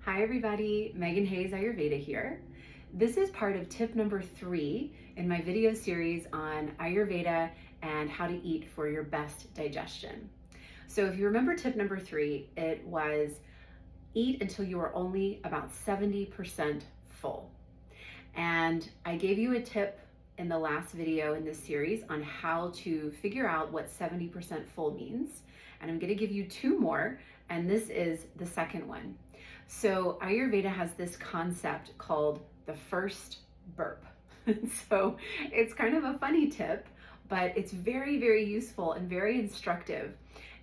Hi everybody, Meghan Ayurveda here. This is part of tip number 3 in my video series on Ayurveda and how to eat for your best digestion. So if you remember tip number 3, it was eat until you are only about 70% full. And I gave you a tip in the last video in this series on how to figure out what 70% full means. And I'm going to give you 2 more, and this is the second one. So Ayurveda has this concept called the first burp. So it's kind of a funny tip, but it's very, very useful and very instructive.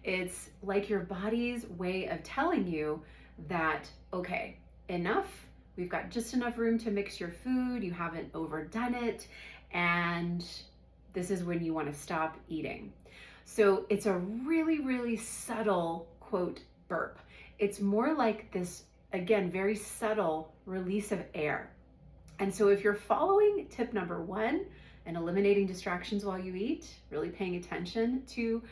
It's like your body's way of telling you that, okay, enough. We've got just enough room to mix your food. You haven't overdone it. And this is when you want to stop eating. So it's a really, really subtle, quote, burp. It's more like this, again, very subtle release of air. And so if you're following tip number 1 and eliminating distractions while you eat, really paying attention to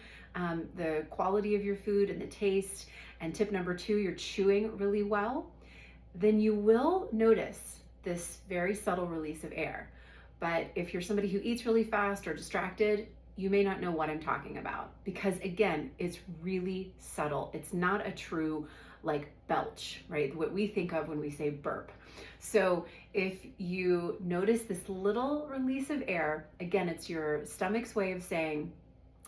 the quality of your food and the taste, and tip number 2, you're chewing really well, then you will notice this very subtle release of air. But if you're somebody who eats really fast or distracted, you may not know what I'm talking about, because again, it's really subtle. It's not a true like belch, right? What we think of when we say burp. So if you notice this little release of air, again, it's your stomach's way of saying,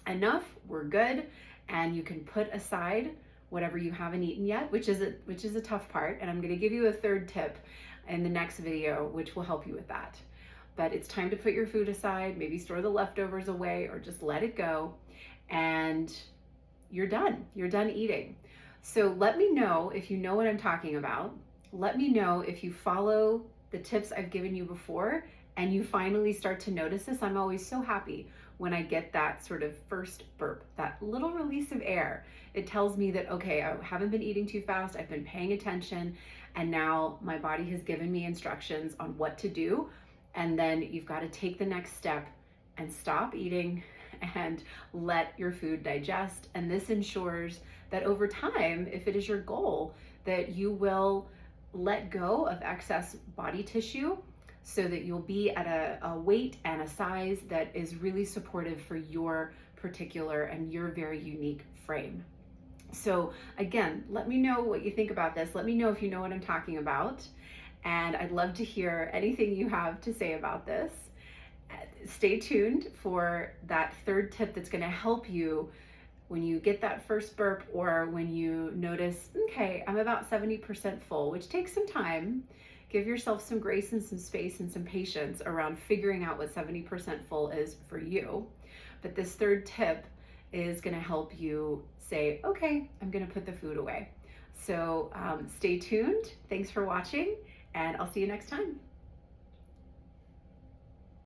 enough, we're good, and you can put aside whatever you haven't eaten yet, which is a tough part. And I'm going to give you a third tip in the next video, which will help you with that. But it's time to put your food aside, maybe store the leftovers away or just let it go, and you're done. You're done eating. So let me know if you know what I'm talking about. Let me know if you follow the tips I've given you before and you finally start to notice this. I'm always so happy when I get that sort of first burp, that little release of air. It tells me that, okay, I haven't been eating too fast, I've been paying attention, and now my body has given me instructions on what to do. And then you've got to take the next step and stop eating and let your food digest. And this ensures that over time, if it is your goal, that you will let go of excess body tissue so that you'll be at a weight and a size that is really supportive for your particular and your very unique frame. So again, let me know what you think about this. Let me know if you know what I'm talking about. And I'd love to hear anything you have to say about this. Stay tuned for that third tip that's going to help you when you get that first burp, or when you notice, okay, I'm about 70% full, which takes some time. Give yourself some grace and some space and some patience around figuring out what 70% full is for you. But this third tip is going to help you say, okay, I'm going to put the food away. So stay tuned. Thanks for watching, and I'll see you next time.